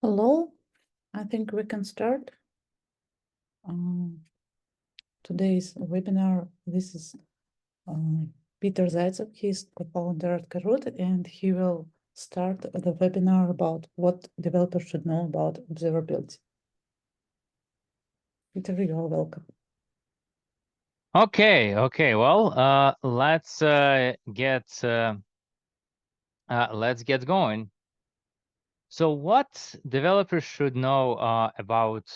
Hello, I think we can start. Today's webinar, this is Peter Zaitsev, he's the founder at Coroot, and he will start the webinar about what developers should know about observability. Peter, you are welcome. Okay. Well, let's get going. So, what developers should know about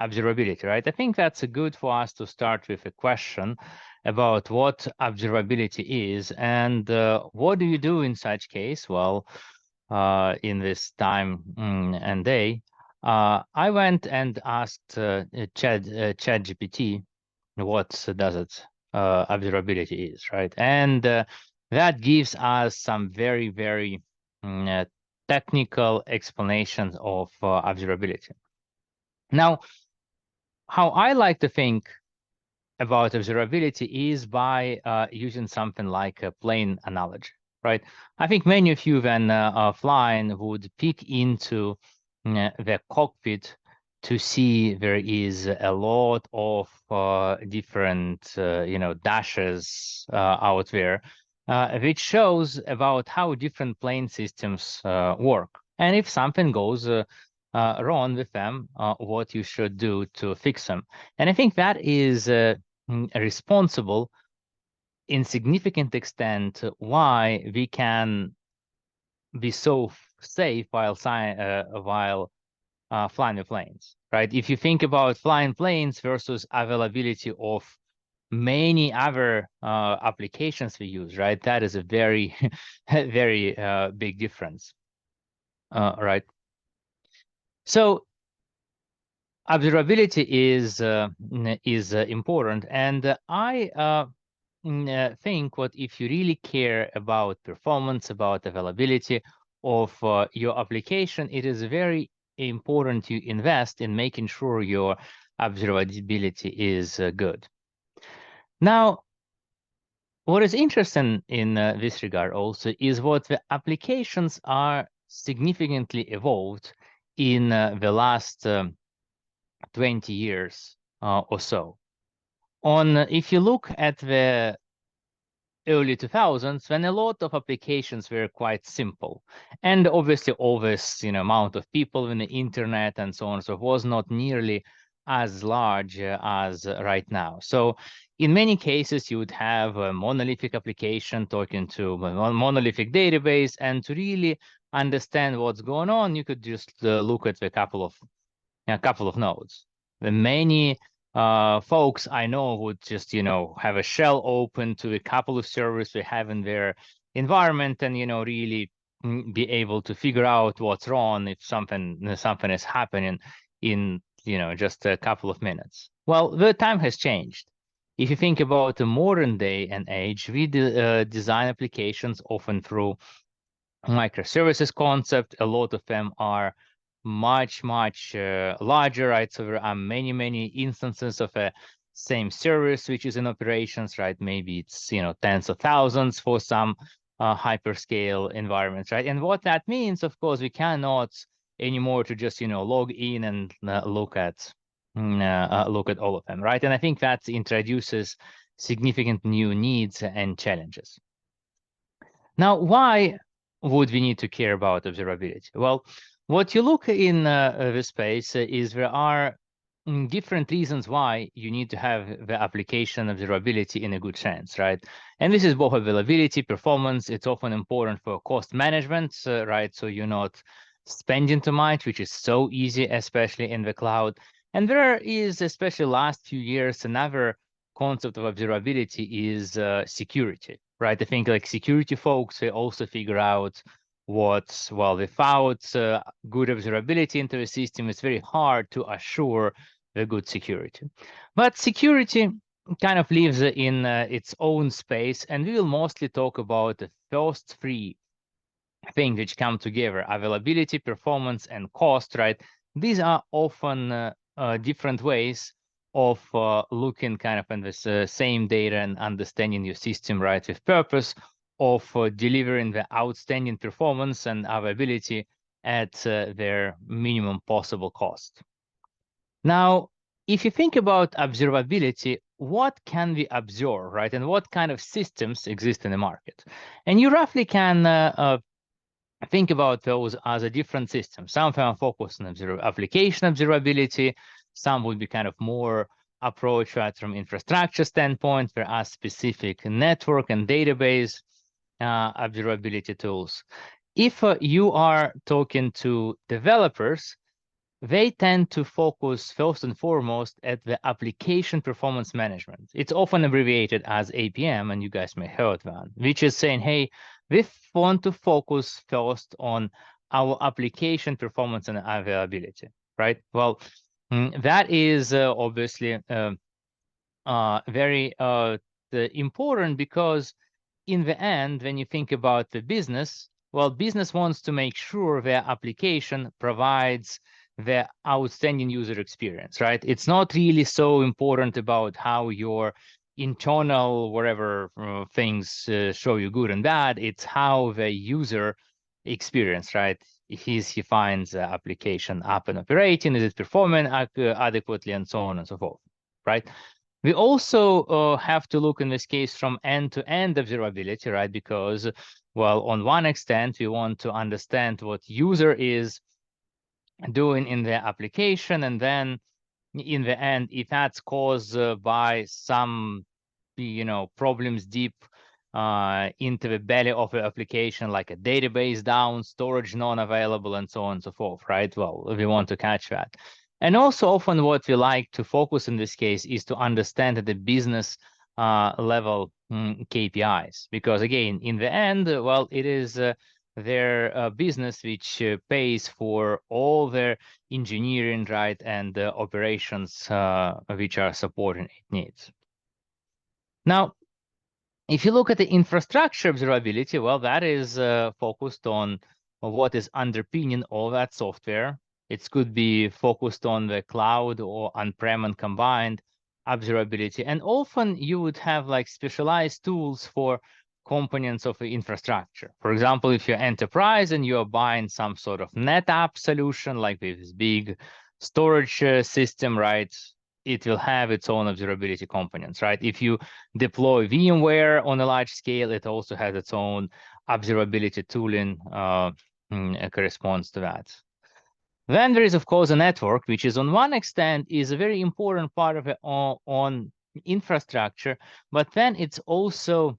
observability, right? I think that's good for us to start with a question about what observability is and what do you do in such case? Well, in this time and day, I went and asked ChatGPT what does it observability is, right? And that gives us some very technical explanations of observability. Now, how I like to think about observability is by using something like a plane analogy, right? I think many of you when flying would peek into the cockpit to see there is a lot of different, dashes out there, which shows about how different plane systems work. And if something goes wrong with them, what you should do to fix them. And I think that is responsible in significant extent why we can be so safe while flying the planes, right? If you think about flying planes versus availability of many other applications we use, right? That is a very, very big difference, right? So observability is important, and I think what if you really care about performance, about availability of your application, it is very important to invest in making sure your observability is good. Now, what is interesting in this regard also is what the applications are significantly evolved in the last 20 years or so. If you look at the early 2000s, when a lot of applications were quite simple, and obviously all this amount of people in the internet and so on, so was not nearly as large as right now. So in many cases, you would have a monolithic application talking to a monolithic database, and to really understand what's going on, you could just look at a couple of nodes. The many folks I know would just, have a shell open to a couple of servers they have in their environment and, really be able to figure out what's wrong if something is happening in, just a couple of minutes. Well, the time has changed. If you think about the modern day and age, we design applications often through microservices concept. A lot of them are much larger, right? So there are many instances of a same service which is in operations, right? Maybe it's tens of thousands for some hyperscale environments, right? And what that means, of course, we cannot anymore to just log in and look at all of them, right? And I think that introduces significant new needs and challenges. Now, why would we need to care about observability? Well, what you look in this space is there are different reasons why you need to have the application observability in a good sense, right? And this is both availability, performance. It's often important for cost management, right? So you're not spending too much, which is so easy, especially in the cloud. And there is, especially last few years, another concept of observability is security, right? I think like security folks, they also figure out what's, well, without good observability into the system, it's very hard to assure the good security. But security kind of lives in its own space, and we will mostly talk about the first three things which come together: availability, performance, and cost, right? These are often different ways of looking kind of in this same data and understanding your system, right, with purpose of delivering the outstanding performance and availability at their minimum possible cost. Now, if you think about observability, what can we observe, right? And what kind of systems exist in the market? And you roughly can think about those as a different system. Some of them are focused on application observability. Some would be kind of more approach right from infrastructure standpoint, whereas specific network and database observability tools. If you are talking to developers, they tend to focus first and foremost at the application performance management. It's often abbreviated as APM, and you guys may have heard that, which is saying, hey, we want to focus first on our application performance and availability, right? Well, that is obviously very important, because in the end, when you think about the business, well, business wants to make sure their application provides the outstanding user experience, right? It's not really so important about how your internal whatever things show you good and bad. It's how the user experience, right? He finds the application up and operating, is it performing adequately, and so on and so forth, right? We also have to look in this case from end-to-end observability, right? Because, well, on one extent, we want to understand what user is doing in the application, and then in the end, if that's caused by some, problems deep into the belly of the application, like a database down, storage non-available, and so on and so forth, right? Well, we want to catch that. And also often what we like to focus in this case is to understand at the business level KPIs, because again, in the end, well, it is their business which pays for all their engineering, right, and operations which are supporting it needs. Now, if you look at the infrastructure observability, well, that is focused on what is underpinning all that software. It could be focused on the cloud or on-prem and combined observability. And often you would have like specialized tools for components of the infrastructure. For example, if you're enterprise and you're buying some sort of NetApp solution, like this big storage system, right? It will have its own observability components, right? If you deploy VMware on a large scale, it also has its own observability tooling corresponds to that. Then there is, of course, a network, which is on one extent is a very important part of it on infrastructure, but then it's also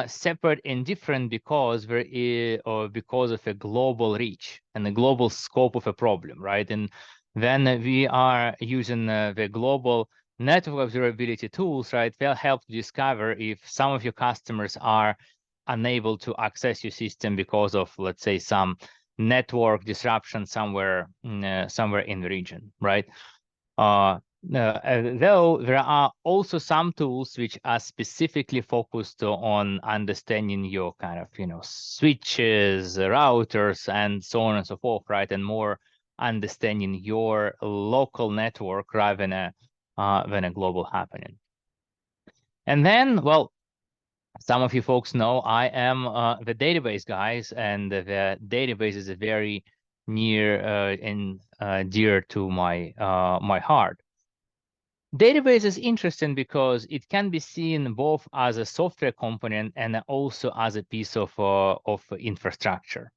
separate and different because there is, or because of a global reach and the global scope of a problem, right? And then we are using the global network observability tools, right? They'll help to discover if some of your customers are unable to access your system because of, let's say, some network disruption somewhere in the region, right? Though there are also some tools which are specifically focused on understanding your kind of, switches, routers, and so on and so forth, right? And more understanding your local network rather than a global happening. And then, well, some of you folks know I am the database guys, and the database is a very near and dear to my my heart. Database is interesting because it can be seen both as a software component and also as a piece of infrastructure.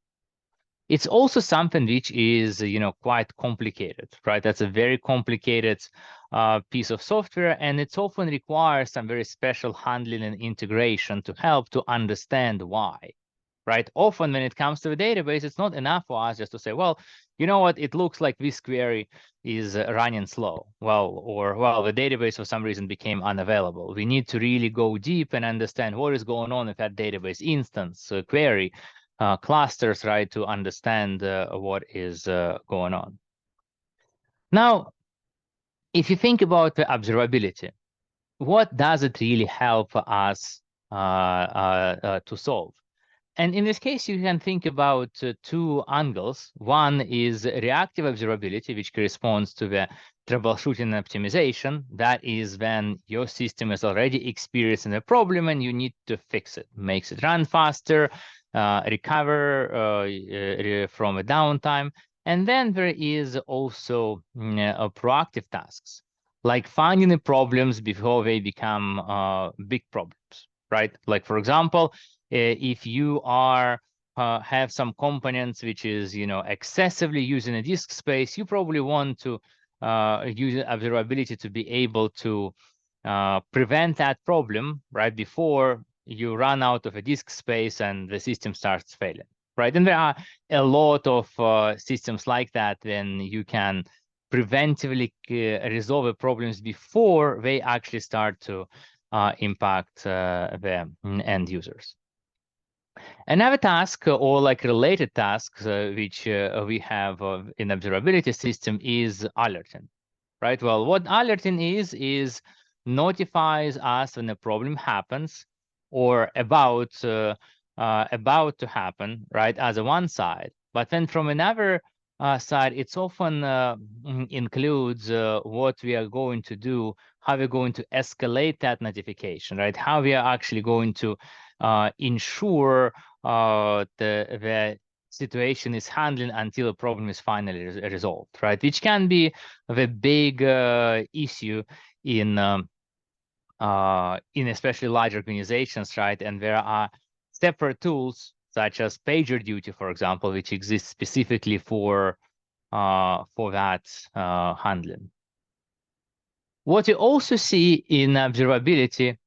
It's also something which is, quite complicated, right? That's a very complicated piece of software, and it often requires some very special handling and integration to help to understand why, right? Often when it comes to a database, it's not enough for us just to say, well, you know what, it looks like this query is running slow. Well, the database for some reason became unavailable. We need to really go deep and understand what is going on with that database instance, query, clusters, right, to understand what is going on. Now, if you think about the observability, what does it really help us to solve? And in this case, you can think about two angles. One is reactive observability, which corresponds to the troubleshooting and optimization. That is when your system is already experiencing a problem and you need to fix it. Makes it run faster, recover from a downtime. And then there is also proactive tasks, like finding the problems before they become big problems, right? Like, for example, if you are have some components which is, excessively using a disk space, you probably want to use observability to be able to prevent that problem right before you run out of a disk space and the system starts failing, right? And there are a lot of systems like that. Then you can preventively resolve the problems before they actually start to impact the end users. Another task or like related tasks which we have in observability system is alerting, right? Well, what alerting is notifies us when a problem happens or about to happen, right? As a one side, but then from another side, it's often includes what we are going to do, how we're going to escalate that notification, right? How we are actually going to ensure the situation is handling until a problem is finally resolved, right? Which can be the big issue in especially large organizations, right? And there are separate tools such as PagerDuty, for example, which exists specifically for that handling. What you also see in observability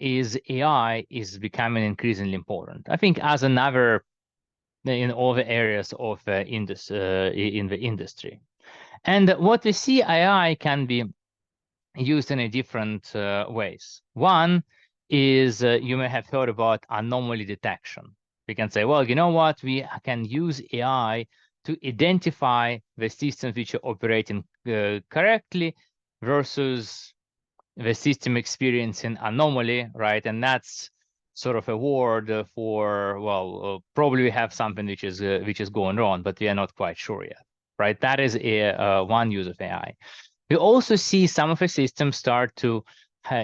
is AI is becoming increasingly important. I think as another in all the areas of in the industry. And what we see AI can be used in a different ways. One is you may have heard about anomaly detection. We can say, well, you know what? We can use AI to identify the systems which are operating correctly versus the system experiencing anomaly, right? And that's sort of a word for, well, probably we have something which is going wrong, but we are not quite sure yet, right? That is one use of AI. We also see some of the systems start to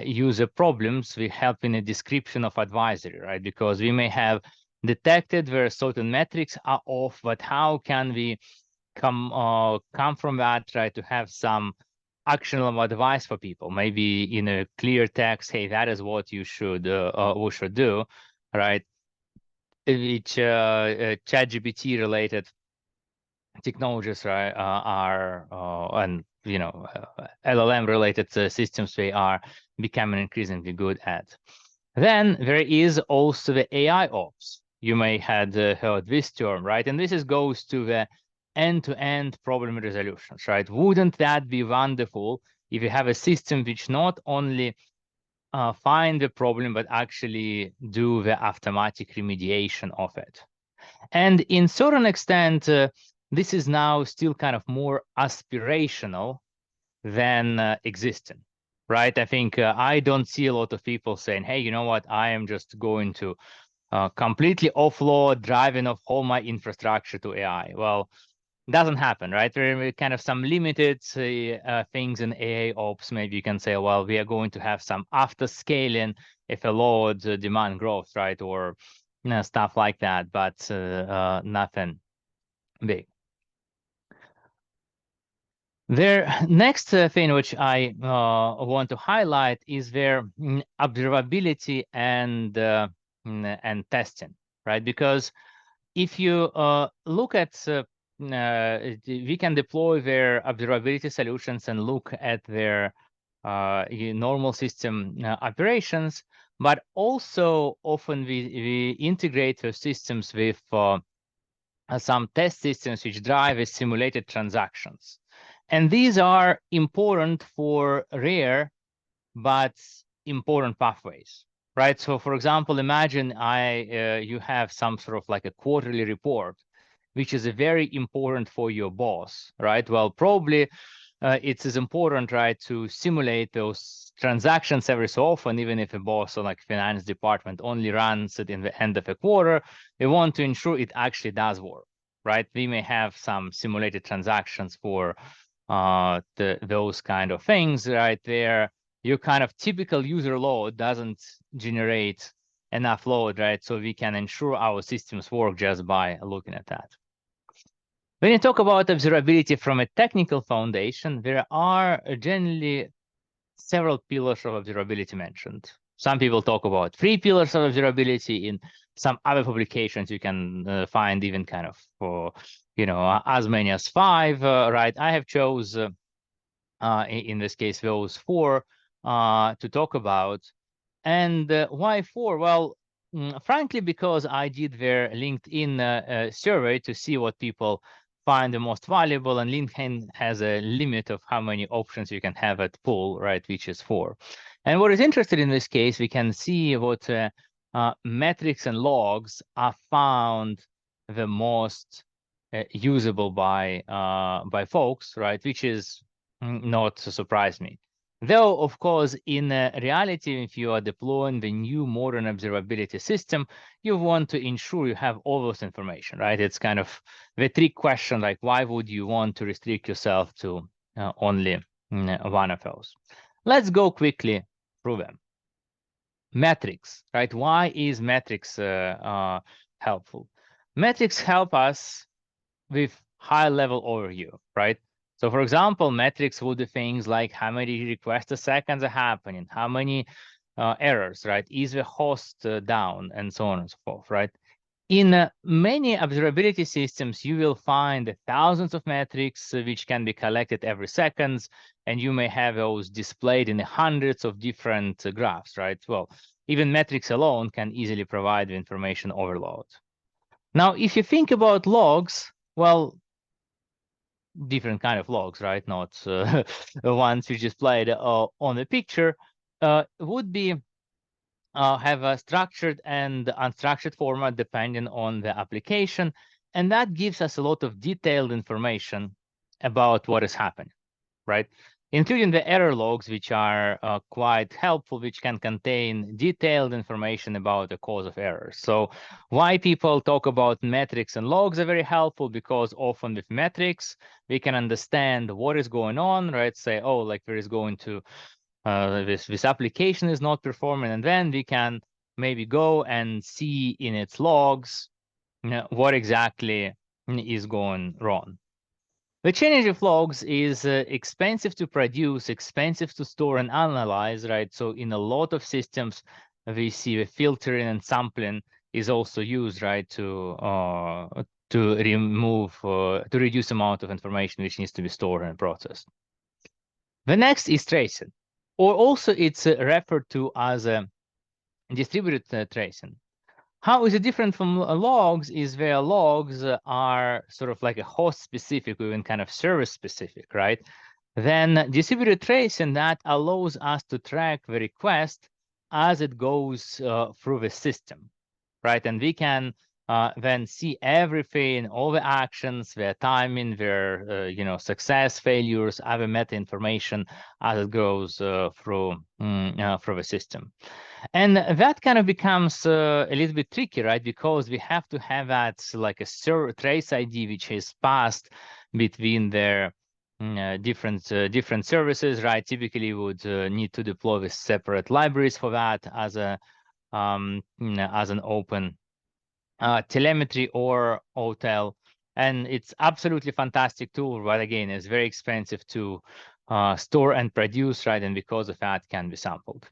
use problems. We help in a description of advisory, right? Because we may have detected where certain metrics are off, but how can we come from that, right, to have some actionable advice for people, maybe in a clear text, hey, that is what you should we should do, right? Which ChatGPT related technologies, right, are and LLM related systems they are becoming increasingly good at. Then there is also the AI ops. You may have heard this term, right? And this goes to the end-to-end problem resolutions, right? Wouldn't that be wonderful if you have a system which not only find the problem, but actually do the automatic remediation of it? And in certain extent, this is now still kind of more aspirational than existing, right? I think I don't see a lot of people saying, hey, you know what? I am just going to completely offload driving of all my infrastructure to AI. Well, it doesn't happen, right? There are kind of some limited things in AI ops. Maybe you can say, well, we are going to have some after scaling if a load demand growth, right? Or stuff like that, but nothing big. Their next thing which I want to highlight is their observability and testing, right? Because if you look at we can deploy their observability solutions and look at their normal system operations, but also often we integrate those systems with some test systems which drive simulated transactions. And these are important for rare but important pathways, right? So for example, imagine you have some sort of like a quarterly report, which is very important for your boss, right? Well, probably it's as important, right, to simulate those transactions every so often, even if a boss or like finance department only runs it in the end of a quarter, we want to ensure it actually does work, right? We may have some simulated transactions for those kind of things, right? There, your kind of typical user load doesn't generate enough load, right? So we can ensure our systems work just by looking at that. When you talk about observability from a technical foundation, there are generally several pillars of observability mentioned. Some people talk about 3 pillars of observability. In some other publications, you can find even kind of, as many as 5, right? I have chose, in this case, those 4 to talk about. And why 4? Well, frankly, because I did their LinkedIn survey to see what people find the most valuable, and LinkedIn has a limit of how many options you can have at pull, right, which is 4. And what is interesting in this case, we can see what metrics and logs are found the most usable by folks, right, which is not to surprise me. Though, of course, in reality, if you are deploying the new modern observability system, you want to ensure you have all those information, right? It's kind of the trick question, like why would you want to restrict yourself to only one of those? Let's go quickly through them. Metrics, right? Why is metrics helpful? Metrics help us with high-level overview, right? So for example, metrics will do things like how many requests a second are happening, how many errors, right? Is the host down, and so on and so forth, right? In many observability systems, you will find thousands of metrics which can be collected every second, and you may have those displayed in hundreds of different graphs, right? Well, even metrics alone can easily provide the information overload. Now, if you think about logs, well, different kind of logs, right? Not the ones which displayed on the picture, would be have a structured and unstructured format depending on the application. And that gives us a lot of detailed information about what is happening, right? Including the error logs, which are quite helpful, which can contain detailed information about the cause of errors. So why people talk about metrics and logs are very helpful, because often with metrics, we can understand what is going on, right? Say, oh, like there is going to, this application is not performing, and then we can maybe go and see in its logs what exactly is going wrong. The change of logs is expensive to produce, expensive to store and analyze, right? So in a lot of systems, we see the filtering and sampling is also used, right, to remove, to reduce the amount of information which needs to be stored and processed. The next is tracing, or also it's referred to as a distributed tracing. How is it different from logs is where logs are sort of like a host specific, even kind of service specific, right? Then distributed tracing, that allows us to track the request as it goes through the system, right? And we can then see everything, all the actions, their timing, their success, failures, other meta information as it goes through the system. And that kind of becomes a little bit tricky, right? Because we have to have that like a trace ID which is passed between their different services, right? Typically, would need to deploy with separate libraries for that as a as an open telemetry or OTel. And it's absolutely fantastic tool, but again, it's very expensive to store and produce, right? And because of that, can be sampled.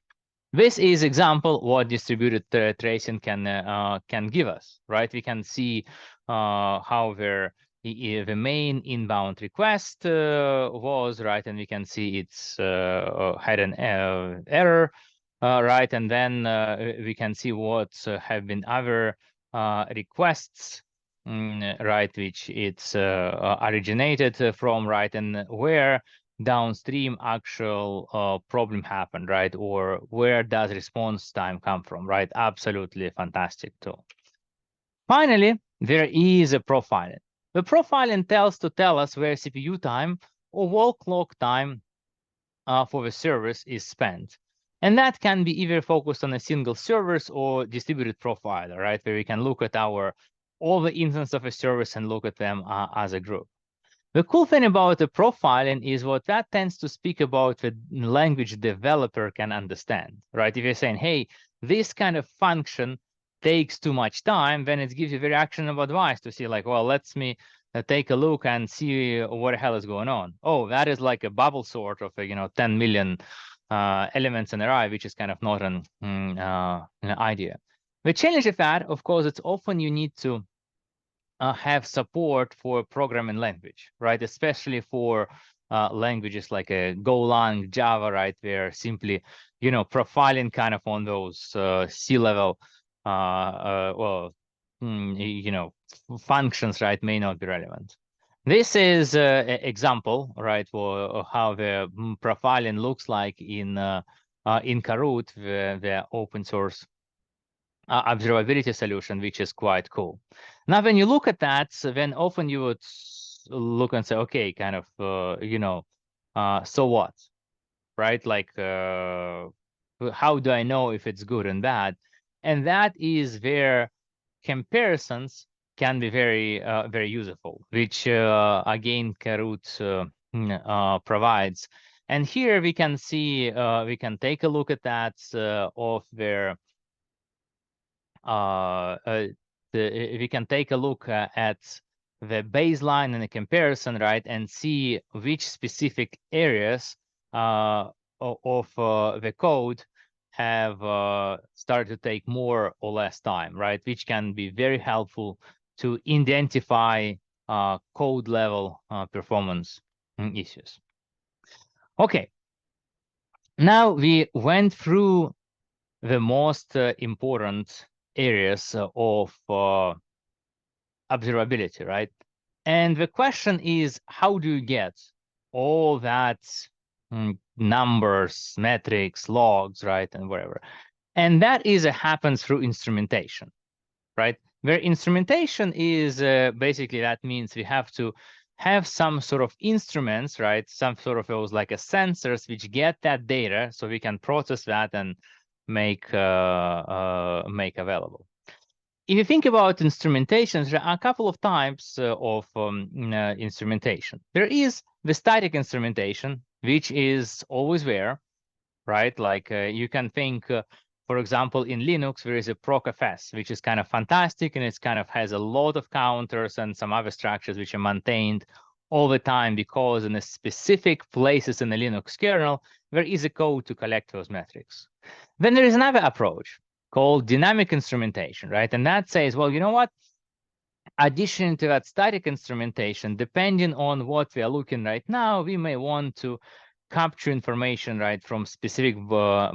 This is example what distributed tracing can give us, right? We can see how the main inbound request was, right? And we can see it's had an error, right? And then we can see what have been other requests, right, which it's originated from, right? And where downstream actual problem happened, right? Or where does response time come from, right? Absolutely fantastic tool. Finally, there is a profiling. The profiling tell us where CPU time or wall clock time for the service is spent. And that can be either focused on a single service or distributed profiler, right? Where we can look at all the instances of a service and look at them as a group. The cool thing about the profiling is what that tends to speak about the language developer can understand, right? If you're saying, hey, this kind of function takes too much time, then it gives you very actionable advice to see like, well, let's me take a look and see what the hell is going on. Oh, that is like a bubble sort of, 10 million elements in array, which is kind of not an idea. The challenge of that, of course, it's often you need to have support for programming language, right? Especially for languages like Golang, Java, right? Where simply, profiling kind of on those C-level, functions, right, may not be relevant. This is an example, right, for how the profiling looks like in Coroot, the open source observability solution, which is quite cool. Now, when you look at that, then often you would look and say, okay, kind of, so what, right? Like, how do I know if it's good and bad? And that is where comparisons can be very, very useful, which again, Coroot provides. And here we can see, we can take a look at that of where we can take a look at the baseline and the comparison, right, and see which specific areas of the code have started to take more or less time, right, which can be very helpful to identify code level performance issues. Okay, now we went through the most important areas of observability, right? And the question is, how do you get all that numbers, metrics, logs, right, and whatever? And that is happens through instrumentation, right? Where instrumentation is basically, that means we have to have some sort of instruments, right? Some sort of those like sensors which get that data, so we can process that and make available. If you think about instrumentations, there are a couple of types of instrumentation. There is the static instrumentation, which is always there, right? Like you can think, for example, in Linux, there is a procfs, which is kind of fantastic, and it's kind of has a lot of counters and some other structures which are maintained all the time, because in the specific places in the Linux kernel, there is a code to collect those metrics. Then there is another approach called dynamic instrumentation, right? And that says, well, you know what? Addition to that static instrumentation, depending on what we are looking right now, we may want to capture information, right, from specific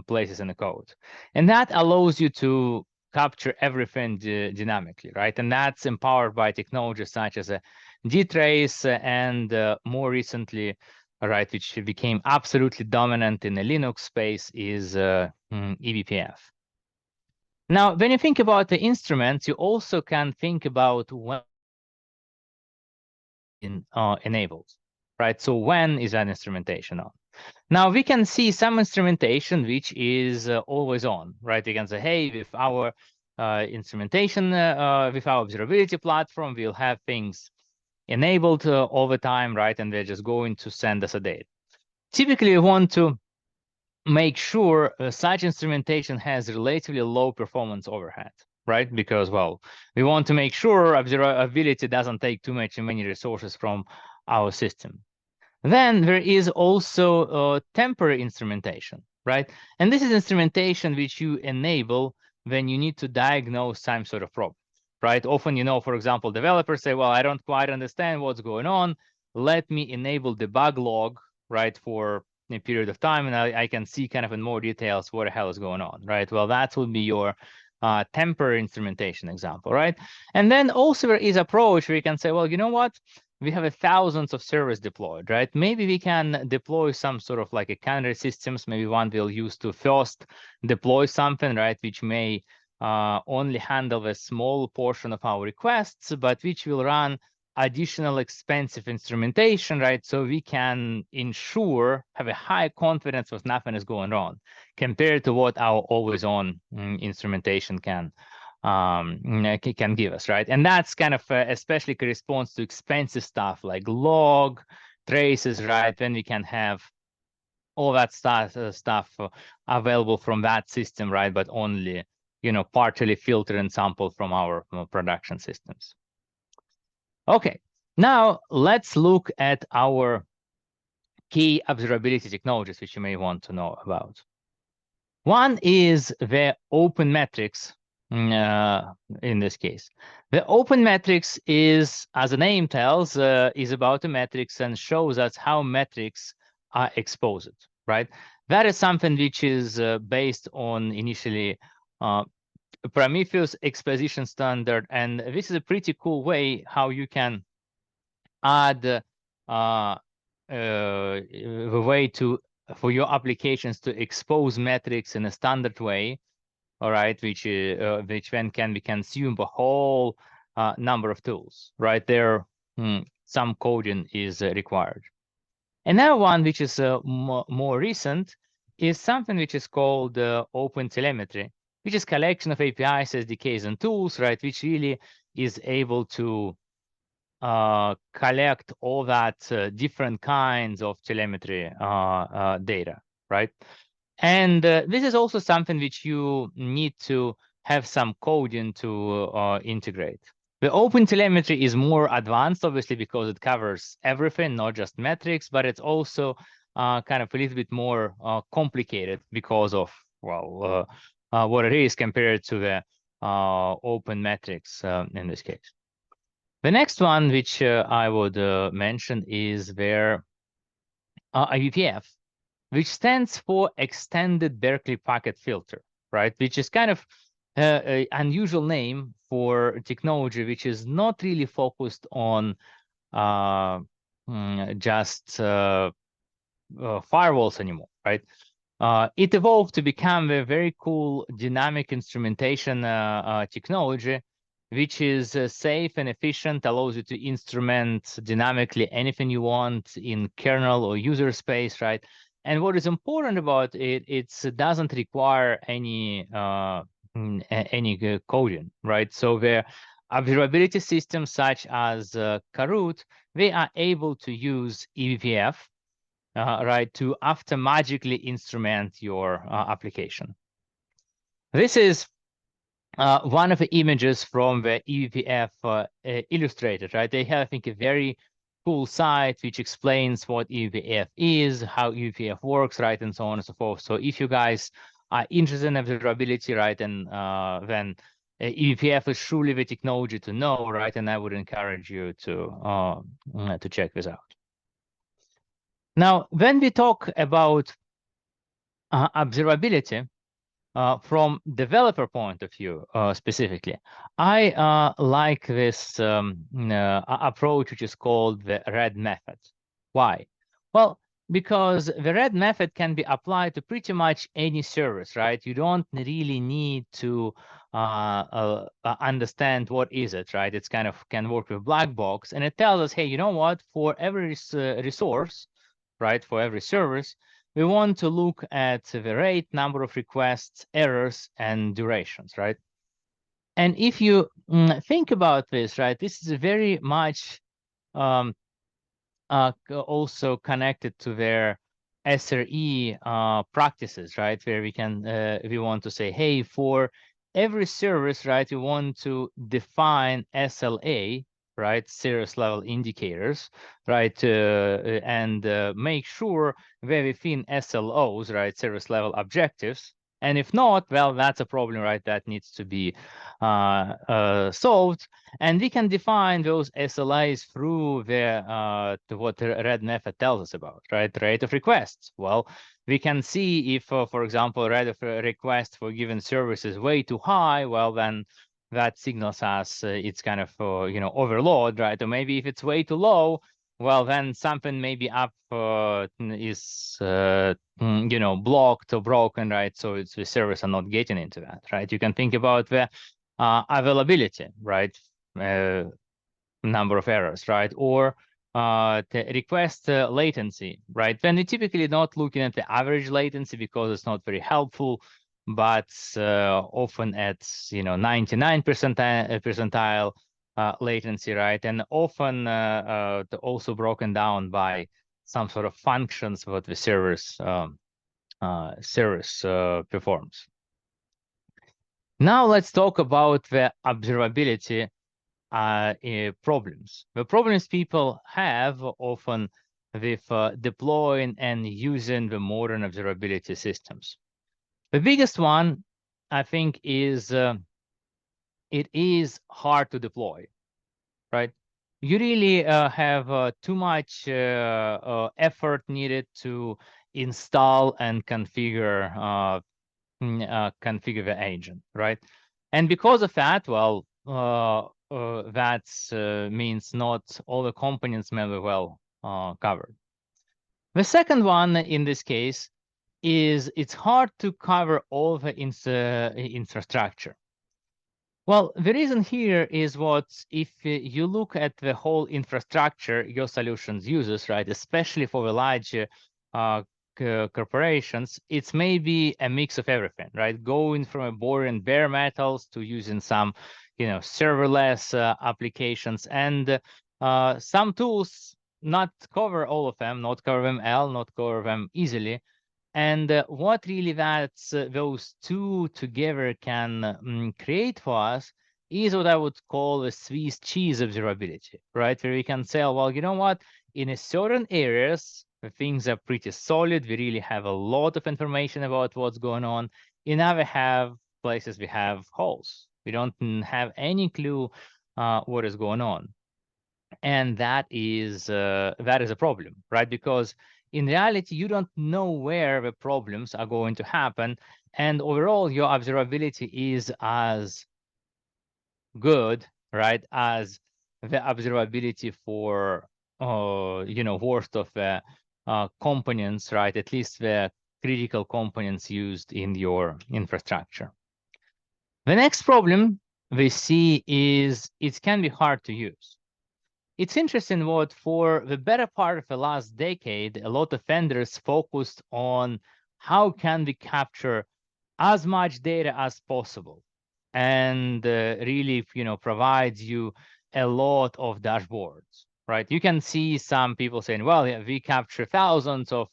places in the code. And that allows you to capture everything dynamically, right? And that's empowered by technologies such as dtrace and more recently, right, which became absolutely dominant in the Linux space, is eBPF. Now, when you think about the instruments, you also can think about when enabled, right? So when is that instrumentation on? Now, we can see some instrumentation which is always on, right? You can say, hey, with our instrumentation, with our observability platform, we'll have things enabled all the time, right? And they're just going to send us a date. Typically, you want to make sure such instrumentation has relatively low performance overhead, right? Because, well, we want to make sure observability doesn't take too many resources from our system. Then there is also temporary instrumentation, right? And this is instrumentation which you enable when you need to diagnose some sort of problem, right? Often, for example, developers say, well, I don't quite understand what's going on. Let me enable the bug log, right, for a period of time, and I can see kind of in more details what the hell is going on, right? Well, that would be your temporary instrumentation example, right? And then also there is approach where you can say, well, you know what? We have thousands of servers deployed, right? Maybe we can deploy some sort of like a canary systems. Maybe one we'll use to first deploy something, right, which may only handle a small portion of our requests, but which will run additional expensive instrumentation, right? So we can ensure, have a high confidence that nothing is going on compared to what our always-on instrumentation can give us, right? And that's kind of especially corresponds to expensive stuff like log, traces, right? When we can have all that stuff available from that system, right? But only, partially filter and sample from our production systems. Okay, now let's look at our key observability technologies, which you may want to know about. One is the OpenMetrics, in this case. The OpenMetrics is, as the name tells, is about the metrics and shows us how metrics are exposed, right? That is something which is based on initially Prometheus exposition standard, and this is a pretty cool way how you can add the way for your applications to expose metrics in a standard way, all right, which then can be consumed a whole number of tools, right? There, some coding is required. Another one, which is more recent, is something which is called OpenTelemetry, which is collection of APIs, SDKs, and tools, right, which really is able to collect all that different kinds of telemetry data, right? And this is also something which you need to have some coding to integrate. The OpenTelemetry is more advanced, obviously, because it covers everything, not just metrics, but it's also kind of a little bit more complicated because of, well, what it is compared to the OpenMetrics in this case. The next one, which I would mention, is their eBPF, which stands for Extended Berkeley Packet Filter, right? Which is kind of an unusual name for technology, which is not really focused on just firewalls anymore, right? It evolved to become a very cool dynamic instrumentation technology, which is safe and efficient, allows you to instrument dynamically anything you want in kernel or user space, right? And what is important about it, it doesn't require any coding, right? So the observability systems such as Coroot, they are able to use eBPF, right, to automatically instrument your application. This is one of the images from the eBPF illustrated, right? They have, I think, a very cool site which explains what eBPF is, how eBPF works, right, and so on and so forth. So if you guys are interested in observability, right, and then eBPF is truly the technology to know, right, and I would encourage you to check this out. Now, when we talk about observability, from developer point of view, specifically, I like this approach, which is called the RED method. Why? Well, because the RED method can be applied to pretty much any service, right? You don't really need to understand what is it, right? It's kind of can work with black box, and it tells us, hey, you know what? For every resource, right? For every service, we want to look at the rate, number of requests, errors, and durations, right? And if you think about this, right, this is very much also connected to their SRE practices, right? Where we want to say, hey, for every service, right, we want to define SLA, right, service level indicators, right, and make sure we're within SLOs, right, service level objectives. And if not, well, that's a problem, right, that needs to be solved. And we can define those SLAs through what the RED method tells us about, right? Rate of requests. Well, we can see if, for example, rate of request for given service is way too high, well, then that signals us it's kind of, overload, right? Or maybe if it's way too low, well, then something maybe up is, blocked or broken, right? So the servers are not getting into that, right? You can think about the availability, right? Number of errors, right? Or the request latency, right? When we're typically not looking at the average latency because it's not very helpful, but often at 99 percentile latency, right? And often also broken down by some sort of functions what the service performs. Now let's talk about the observability problems. The problems people have often with deploying and using the modern observability systems. The biggest one, I think, is it is hard to deploy, right? You really have too much effort needed to install and configure the agent, right? And because of that, well, that means not all the components may be well covered. The second one in this case is it's hard to cover all the infrastructure. Well, the reason here is what if you look at the whole infrastructure your solutions uses, right, especially for the large corporations, it's maybe a mix of everything, right? Going from a boring bare metals to using some, serverless applications, and some tools not cover all of them, not cover them not cover them easily. And what really those two together can create for us is what I would call a Swiss cheese observability, right? Where we can say, well, you know what? In a certain areas, the things are pretty solid. We really have a lot of information about what's going on. In other places, we have holes. We don't have any clue what is going on. And that is a problem, right? Because in reality, you don't know where the problems are going to happen. And overall, your observability is as good, right, as the observability for, worst of the components, right? At least the critical components used in your infrastructure. The next problem we see is it can be hard to use. It's interesting what for the better part of the last decade, a lot of vendors focused on how can we capture as much data as possible and really, provides you a lot of dashboards, right? You can see some people saying, well, yeah, we capture thousands of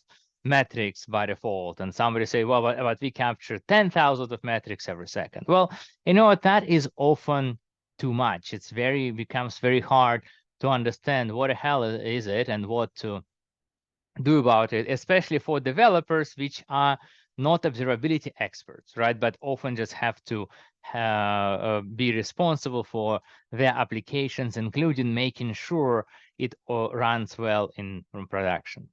metrics by default. And somebody say, well, but we capture 10,000 of metrics every second. Well, you know what? That is often too much. Becomes very hard to understand what the hell is it and what to do about it, especially for developers, which are not observability experts, right? But often just have to be responsible for their applications, including making sure it runs well in production.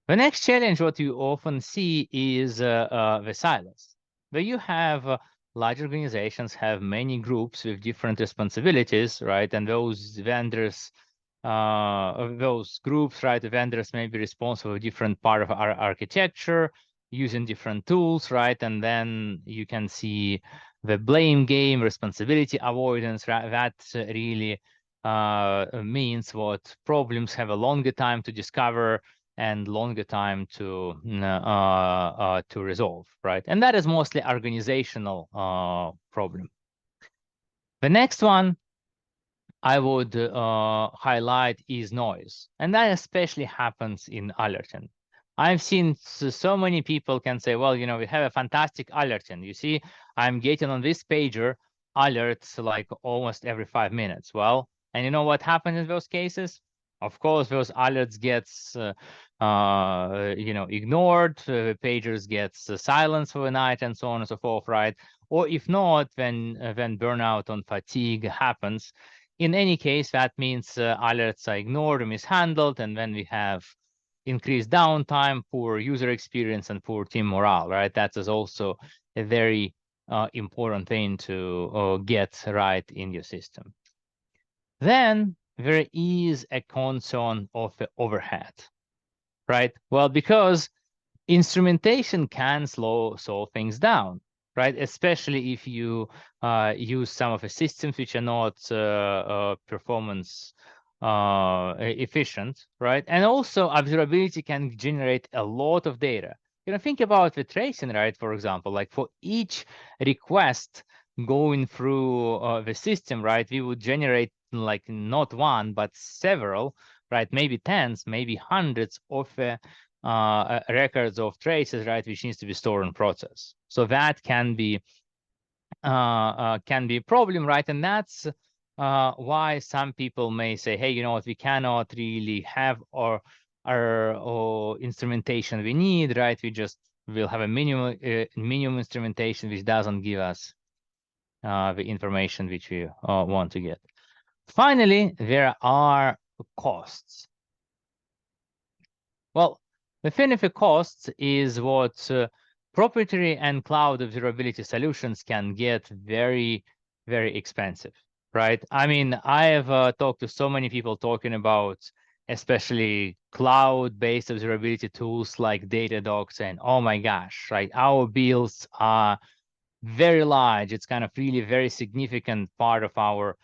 The next challenge, what you often see is the silos, where you have large organizations have many groups with different responsibilities, right? And those vendors, those groups, right? The vendors may be responsible for different part of our architecture, using different tools, right? And then you can see the blame game, responsibility avoidance, right? That really means what problems have a longer time to discover and longer time to resolve, right? And that is mostly organizational problem. The next one I would highlight is noise, and that especially happens in alerting. I've seen so many people can say, well, we have a fantastic alerting. You see, I'm getting on this pager alerts like almost every 5 minutes. Well, and you know what happens in those cases? Of course, those alerts gets ignored. Pagers gets silenced for the night, and so on and so forth, right? Or if not, when burnout and fatigue happens. In any case, that means alerts are ignored or mishandled, and then we have increased downtime, poor user experience, and poor team morale, right? That is also a very important thing to get right in your system. Then there is a concern of the overhead, right? Well, because instrumentation can slow things down, right? Especially if you use some of the systems which are not performance efficient, right? And also observability can generate a lot of data. Think about the tracing, right? For example, like for each request going through the system, right? We would generate like not one, but several right? Maybe tens, maybe hundreds of records of traces, right, which needs to be stored and processed. So that can be a problem, right? And that's why some people may say, hey, you know what, we cannot really have our instrumentation we need, right? We just will have a minimum instrumentation which doesn't give us the information which we want to get. Finally, there are costs. Well, the thing with the costs is what proprietary and cloud observability solutions can get very, very expensive, right? I mean, I have talked to so many people talking about especially cloud-based observability tools like Datadog, and oh my gosh, right? Our bills are very large. It's kind of really very significant part of our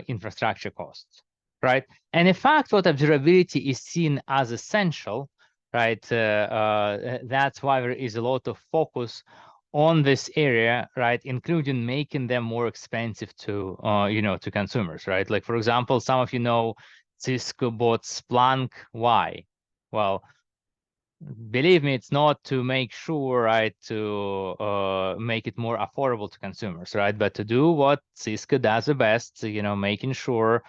infrastructure costs, right? And in fact, what observability is seen as essential, right? That's why there is a lot of focus on this area, right? Including making them more expensive to, to consumers, right? Like, for example, some of you know Cisco bought Splunk. Why? Well, believe me, it's not to make sure, right, to make it more affordable to consumers, right, but to do what Cisco does the best, making sure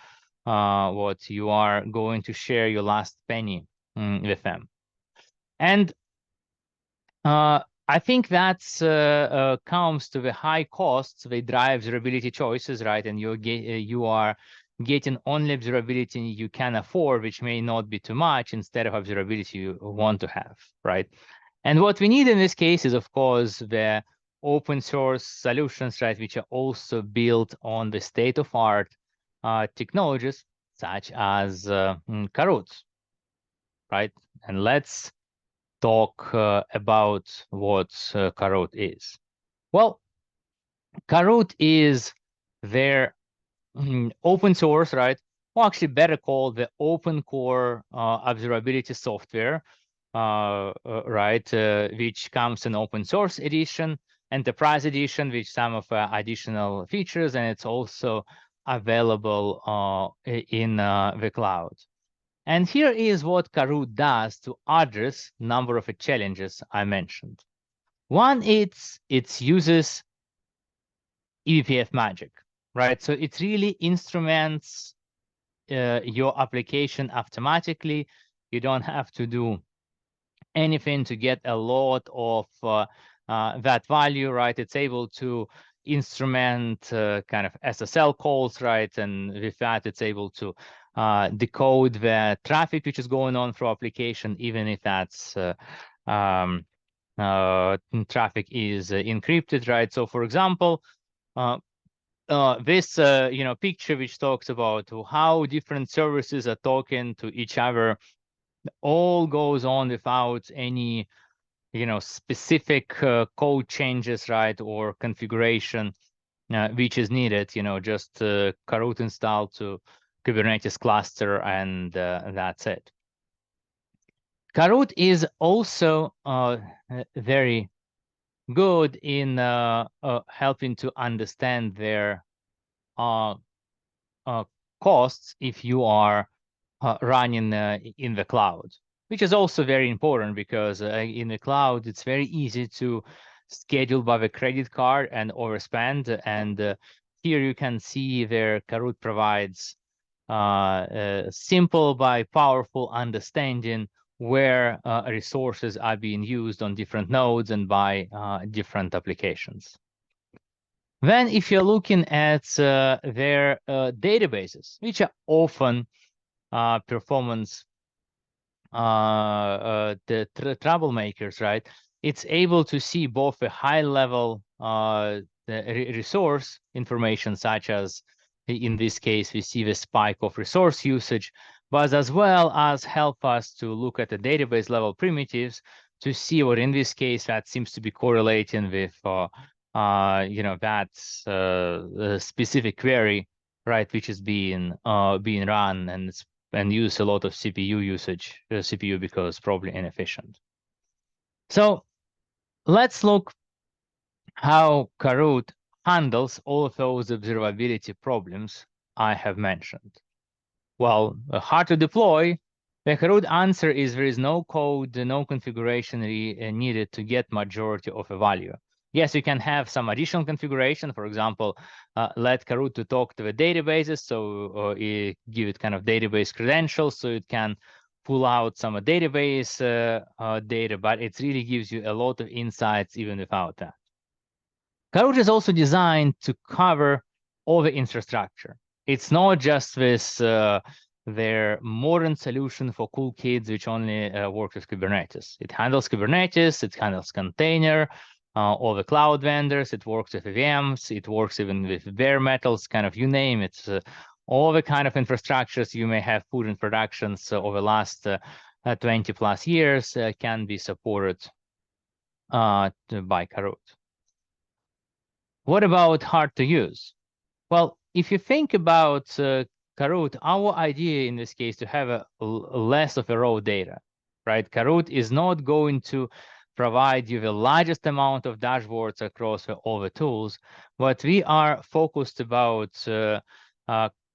what you are going to share your last penny with them. And I think that's comes to the high costs. They drive observability choices, right? And you are getting only observability you can afford, which may not be too much, instead of observability you want to have, right? And what we need in this case is, of course, the open source solutions, right, which are also built on the state-of-art technologies, such as Coroot, right? And let's talk about what Coroot is. Well, Coroot is their open source, right? Or actually better called the open core observability software, right? Which comes in open source edition, enterprise edition, with some of additional features, and it's also available in the cloud. And here is what Coroot does to address number of challenges I mentioned. One, it uses eBPF magic, right? So it really instruments your application automatically. You don't have to do anything to get a lot of that value, right? It's able to instrument kind of SSL calls, right? And with that, it's able to decode the traffic which is going on through application, even if that's traffic is encrypted, right? So, for example, this picture which talks about how different services are talking to each other, all goes on without any specific code changes, right, or configuration which is needed. Just Coroot install to Kubernetes cluster, and that's it. Coroot is also very good in helping to understand their costs if you are running in the cloud, which is also very important, because in the cloud, it's very easy to schedule by the credit card and overspend. And here you can see their Coroot provides simple by powerful understanding where resources are being used on different nodes and by different applications. Then if you're looking at their databases, which are often performance the troublemakers, right? It's able to see both a high level resource information, such as in this case, we see the spike of resource usage, but as well as help us to look at the database level primitives to see what, in this case, that seems to be correlating with that specific query, right, which is being run, and use a lot of CPU usage, CPU because probably inefficient. So let's look how Coroot handles all of those observability problems I have mentioned. Well, hard to deploy. The Coroot answer is there is no code, no configuration needed to get majority of a value. Yes, you can have some additional configuration. For example, let Coroot to talk to the databases, so give it kind of database credentials, so it can pull out some database data, but it really gives you a lot of insights even without that. Coroot is also designed to cover all the infrastructure. It's not just this their modern solution for cool kids which only works with Kubernetes. It handles Kubernetes, it handles container, all the cloud vendors, it works with VMs, it works even with bare metals, kind of you name it. All the kind of infrastructures you may have put in productions over the last 20 plus years can be supported by Coroot. What about hard to use? Well, if you think about Coroot, our idea in this case to have less of a raw data, right? Coroot is not going to provide you the largest amount of dashboards across all the tools, but we are focused about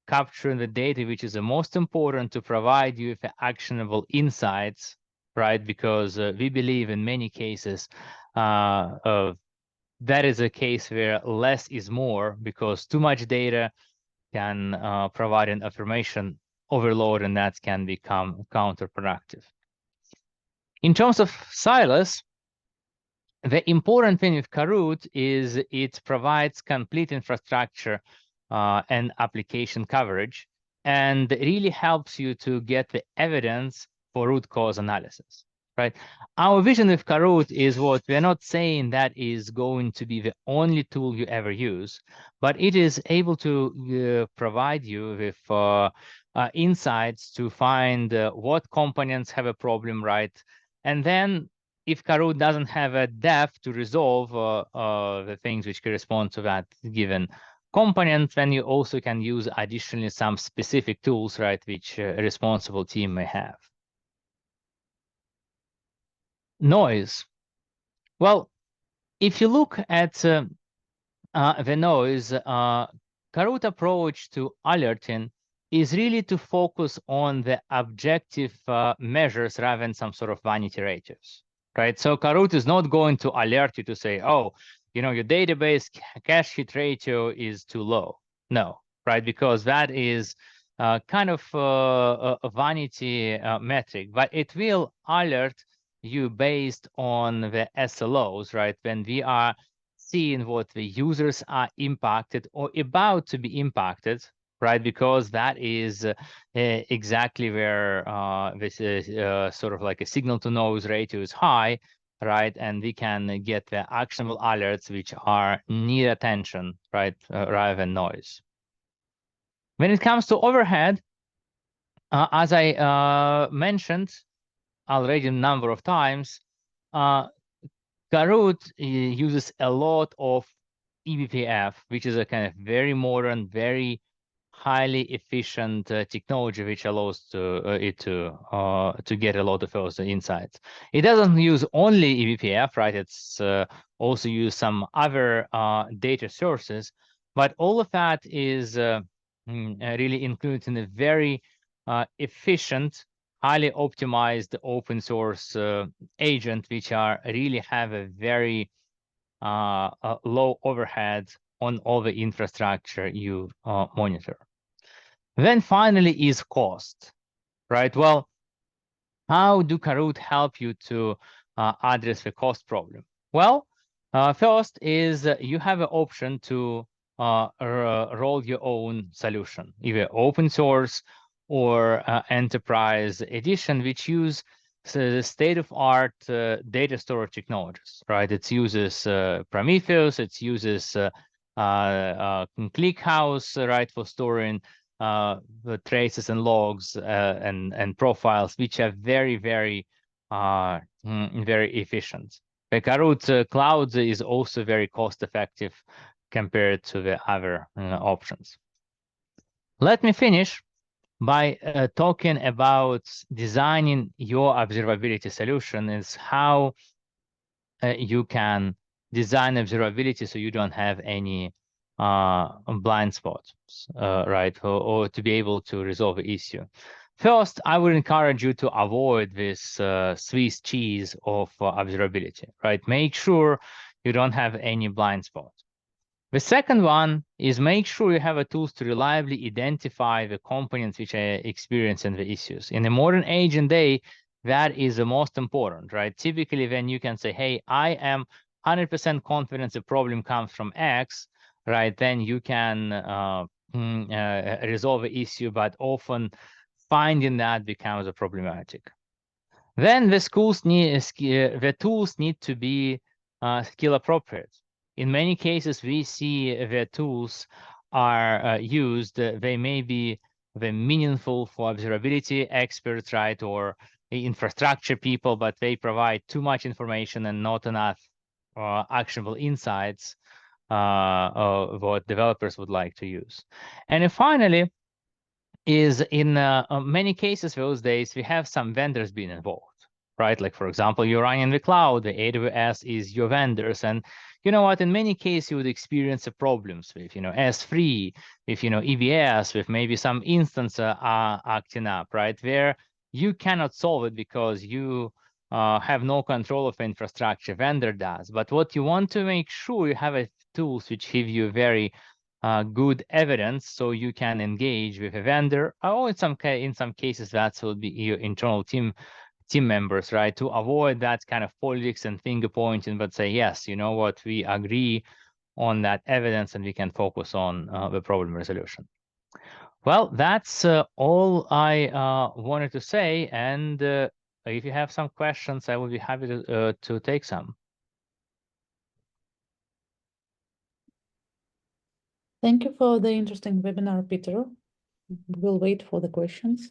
capturing the data, which is the most important to provide you with actionable insights, right? Because we believe in many cases that is a case where less is more, because too much data can provide an information overload, and that can become counterproductive. In terms of silos, the important thing with Coroot is it provides complete infrastructure and application coverage, and really helps you to get the evidence for root cause analysis. Right. Our vision with Coroot is what we're not saying that is going to be the only tool you ever use, but it is able to provide you with insights to find what components have a problem, right? And then if Coroot doesn't have a depth to resolve the things which correspond to that given component, then you also can use additionally some specific tools, right, which a responsible team may have. Noise. Well, if you look at the noise, Coroot approach to alerting is really to focus on the objective measures rather than some sort of vanity ratios, right? So Coroot is not going to alert you to say, oh, you know, your database cache hit ratio is too low. No, right? Because that is kind of a vanity metric, but it will alert you based on the SLOs, right? When we are seeing what the users are impacted or about to be impacted, right? Because that is exactly where this is sort of like a signal to noise ratio is high, right? And we can get the actionable alerts which are need attention, right? Rather than noise. When it comes to overhead, as I mentioned already a number of times, Coroot uses a lot of eBPF, which is a kind of very modern, very highly efficient technology, which allows it to get a lot of those insights. It doesn't use only eBPF, right? It's also use some other data sources, but all of that is really included in a very efficient, highly optimized open source agent, which are really have a very low overhead on all the infrastructure you monitor. Then finally is cost, right? Well, how do Coroot help you to address the cost problem? Well, first is you have an option to roll your own solution, either open source or enterprise edition, which use the state-of-art data storage technologies, right? It uses Prometheus, it uses ClickHouse, right, for storing the traces and logs and profiles, which are very, very, very efficient. The Coroot Cloud is also very cost-effective compared to the other options. Let me finish by talking about designing your observability solution. Is how you can design observability so you don't have any blind spots, right, or to be able to resolve the issue. First, I would encourage you to avoid this Swiss cheese of observability, right? Make sure you don't have any blind spots. The second one is make sure you have a tools to reliably identify the components which are experiencing the issues. In a modern age and day, that is the most important, right? Typically, when you can say, hey, I am 100% confident the problem comes from X, right? Then you can resolve the issue, but often finding that becomes a problematic. Then the tools need to be skill appropriate. In many cases, we see the tools are used. They may be meaningful for observability experts, right, or infrastructure people, but they provide too much information and not enough actionable insights what developers would like to use. And then finally, is in many cases those days, we have some vendors being involved, right? Like, for example, you're running in the cloud, the AWS is your vendors. And you know what, in many cases, you would experience problems with, S3, with, EBS, with maybe some instance acting up, right? Where you cannot solve it because you have no control of infrastructure, vendor does. But what you want to make sure you have tools which give you very good evidence, so you can engage with a vendor, or in some cases that will be your internal team members, right, to avoid that kind of politics and finger pointing, but say, yes, you know what, we agree on that evidence and we can focus on the problem resolution. Well, that's all I wanted to say, and if you have some questions, I will be happy to take some. Thank you for the interesting webinar, Peter. We'll wait for the questions.